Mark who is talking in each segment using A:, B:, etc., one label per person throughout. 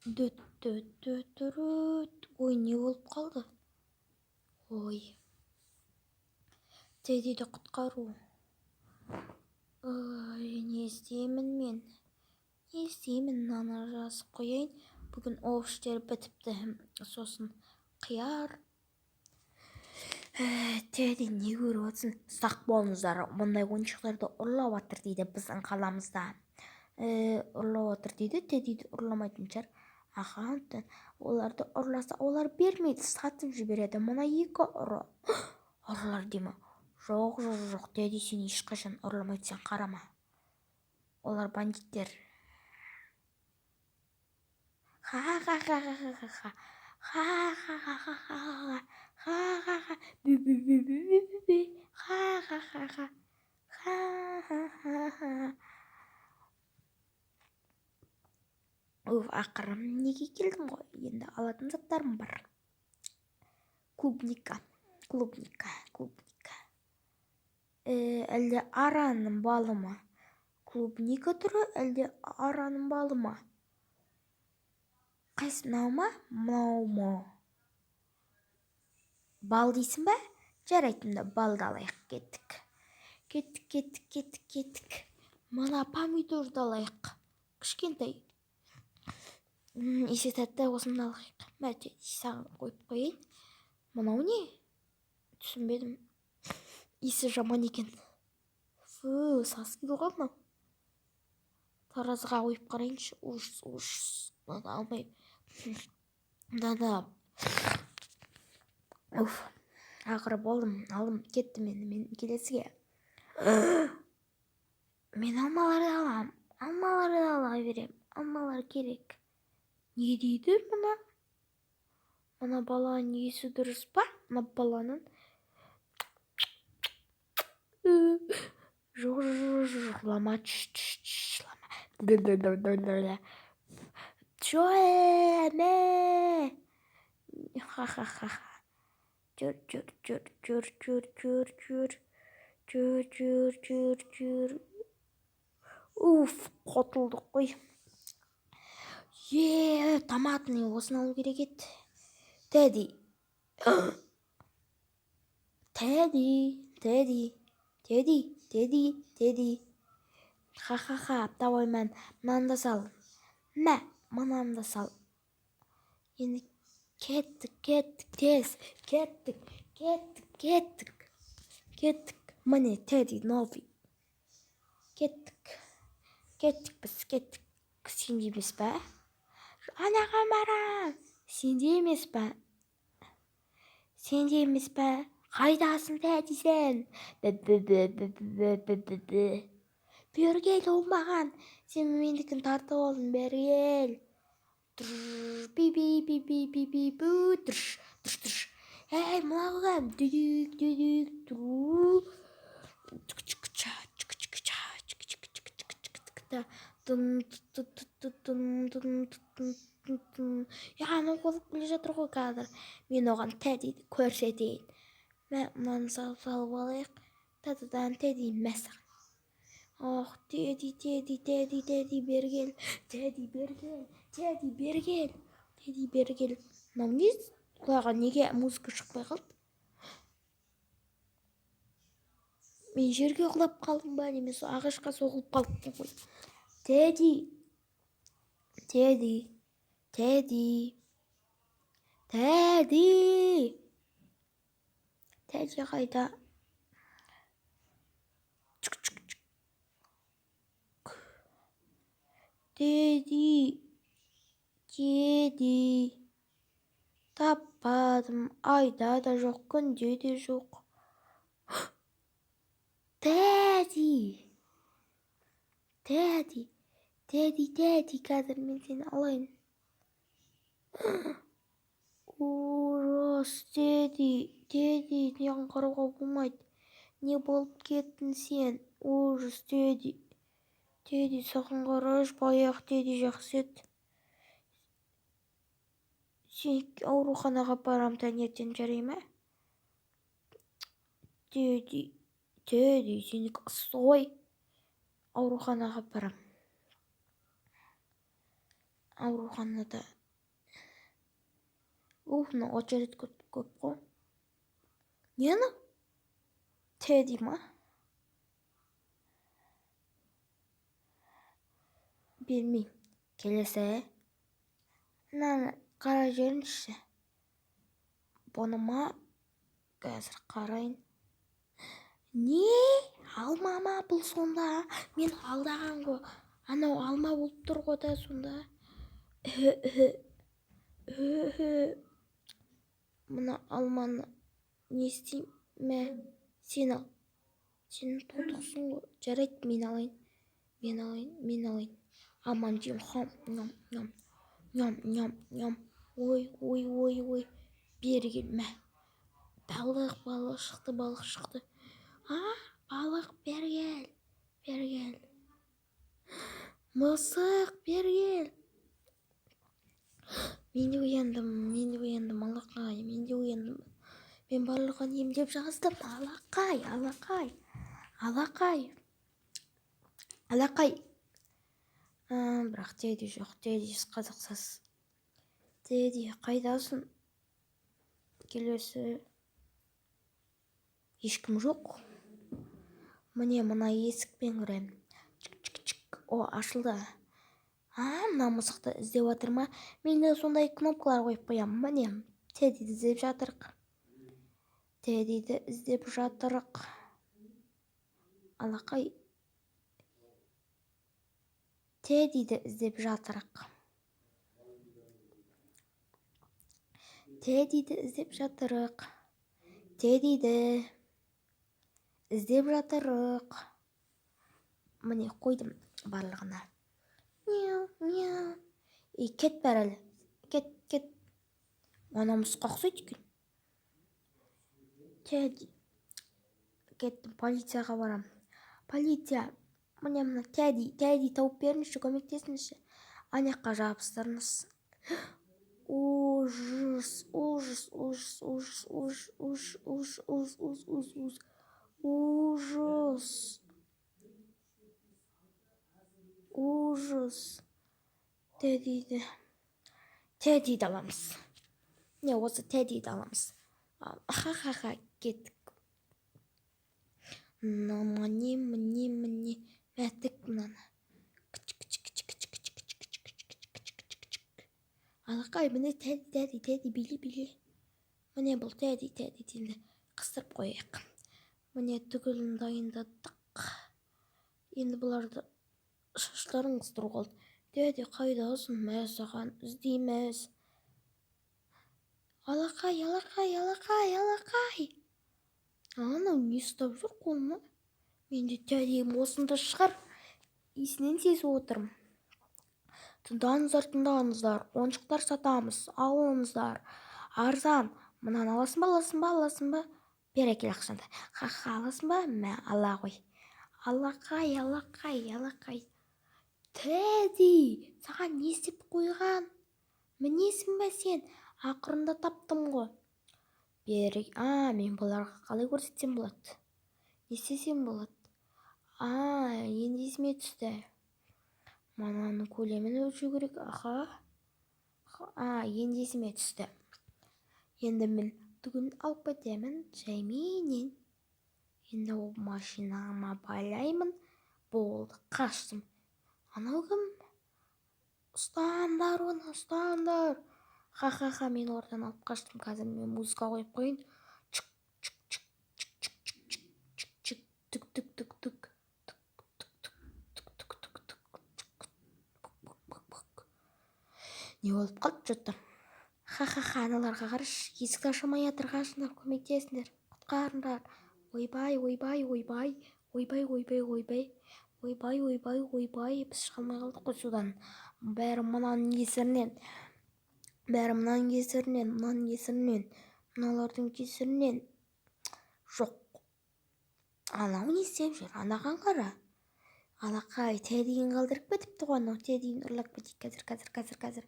A: Дөт дөт дөт дұрыт. Ой, не болып қалды? Ой, Теддиді құтқару. Ой, не істеймін мен? Не істеймін? Мынаны жазып қояйын. Бүгін офштер бітіпті. Сосын қияр. Тедди не көріп отырсың? Сақ болыңыздар. Мұндай ойыншықтарды ұрлап жатыр дейді біздің қаламызда. Ұрлап жатыр дейді. Теддиді ұрламайтын шығар. Аха, оларды ұрласа, олар бермейді, сатып жібереді. Мына екі ұрлар деймі? Жоқ, Тедди, сен ешқашан ұрламайды, сен қарама. Олар бандиттер. Ақыры неге келдім ғой, енді алатын заттарым бар. Клубника. Әлде араның балы ма? Клубника түрі әлде араның балы ма? Қайсы, мынау ма? Мынау ма? Бал дейсің бе? Жарайтында балды алайық, кеттік. Мына помидорды алайық. Кішкентай. Иісі тәтті, осыны алайық. Мәте, саған қойып қойайын. Мынау не? Түсінбедім. Иісі жаман екен. Сасын ғой мынау. Таразыға қойып қарайыншы. Ужас. Мына алмайым. Ақыры болдым, алдым, кеттім енді мен келесіге. Мен алмаларды алам. Алмаларды ала берем. Алмалар керек. Не дейді мұна? Мұна баланың есі дұрыс па? Мұна баланың. Жоқ, лама. Жоэме. Ха-ха-ха. Жүр. Қотылдық қой. Томатный, осыны алу керек еді. Тедди. Ха-ха-ха, давай мен мынаны сал. Мә, мынаны да сал. Енді кеттік, тез. Кеттік. Міне, Тедди, новый. Кеттік. Сенде емес пе? Анаға барам. Сенде емес пе? Қайдасың, Тедди, сен? Бергел ол маған. Сен мендікін тартып алдың, бергел. Эй, мынаған. Яғаны қолып келе жатыр ғой қазір. Мен оған Теддиді көрсетейін. Мынаны салып алайық. Тадыдан Тедди мәсір. Ох, Тедди, бергел. Тедди, бергел. Мынау не? Құлаға неге музыка шықпай қалды? Мен жерге құлап қалдым ба, немесе ағашқа соғылып қалдым ғой. Тедди қайда? Тедди. Таппадым, айда да жоқ, күнде де жоқ. Тедди, қазір мен сені алайын. Ужас, Тедди, неғын қарауға болмайды. Не болып кеттің сен? Ужас, Тедди, саған қараш, баяқ, Тедди жақсы еді. Сен ауруханаға барам, таңертең, жарай ма? Тедди, сенікі сой. Ауруханаға барам. ауруханада. Мына очередь көп қой. Нені? Тедди ма? Білмеймін. Келесі. Мынаны қара жерінші. Бұны ма? Қазір қарайын. Не? Алма ма бұл сонда? Мен алдаған ғой. Анау алма болып тұр ғой да сонда. Мына алманы не істеймін? Сен ал. Сен тотықсың ғой. Жарайды, мен алайын. Аман жеймін. Ням. Ой. Бері келме. Балық шықты. Балық, бері кел. Мысық, бері кел. Мен де ояндым, алақай. Мен барлығын емдеп жаздым. Алақай. Бірақ Тедди жоқ. Тедди қазықсыз. Тедди, қайдасың? Келесі. Ешкім жоқ. Мына есікпен кіремін. О, ашылды. Мына мысықты іздеп жатыр ма? Мен де сондай кнопкалар қойып қоямын. Міне, Теддиді іздеп жатырық. Алақай. Теддиді іздеп жатырық. Міне қойдым барлығына. Мяу. Кет бәрі. Кет. Ана мысыққа ұқсайды екен. Тедди. Кеттім, полицияға барам. Полиция. Мына Тедди тауып беріңізші, көмектесіңізші. Аяққа жабыстырыңыз. Ужас. Теддиді аламыз. Не, осы Теддиді аламыз. Ха, кеттік. Міне. Мәттік мынаны. Алақай, міне Тедди, биле. Міне бұл Тедди, енді қыстырып қояйық. Міне түгілін дайындадық. Енді бұларды шаштарын қыстыру қалды. Тедди, қайдасың? Мә саған іздейміз. Алақай. Анау не ұстап жүр қолына? Менде Теддиім осында шығар. Есінен сезіп отырмын. Тыңдаңыздар, ойыншықтар сатамыз, алыңыздар. Арзан. Мынаны аласың ба? Бер әкел ақшаңды. Аласың ба? Мә, ала ғой. Алақай. Тедди, саған не істеп қойған? Мінесің бе сен? Ақырында таптым ғой. Мен бұларға қалай көрсетсем болады? Не істесем болады? Енді есіме түсті. Мынаның көлемін өлшеу керек. Енді есіме түсті. Енді мен түгін алып кетемін жайменен. Енді ол машинама байлаймын. Болды, қаштым. Анау кім? Ұстаңдар оны, ұстаңдар. Ха, мен ордан алып қаштым. Қазір мен музыка қойып қойын. Түк. Не болып қалып жатыр? Ха, аналарға қараш, есікті ашамай жатыр, қашыңдар, көмектесіңдер, құтқарыңдар. Ойбай, біз шыға алмай қалдық қой судан. Бәрі мынаның кесірінен, мыналардың кесірінен. Жоқ. Анау не істеп жүр? Анаған қара. Алақай, Теддиін қалдырып кетіпті ғой, анау Теддиін ұрлап кетейік қазір.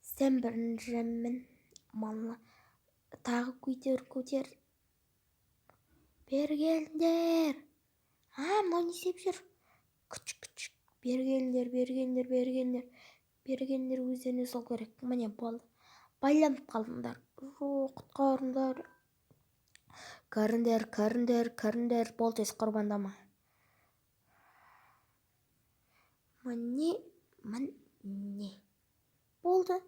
A: Сен біріншімін. Малы. Тағы көтер. Бері келдер. Мынау не істеп жүр? Күч. Бері келдер. бергендер өздеріне сол керек. Міне болды. Байланып қалдыңдар. Құтқарыңдар. Кіріңдер. Бол тез құрбандама. Міне. Болды.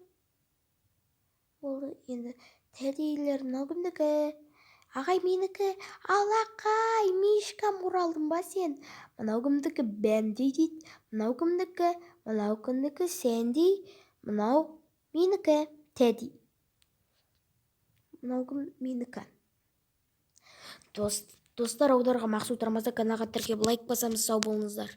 A: Енді тәдейлер мынау кімдікі? Ағай менікі. Алақай, Мишкам оралдың ба сен? Мынау кімдікі? Бәнди дейді. Мынау кімдікі? Сэнди. Мынау менікі. Тәди. Мынау кім? Менікі. Достар, аударға Мақсут Рамазан каналға тіркеліп лайк басамыз, сау болыңыздар.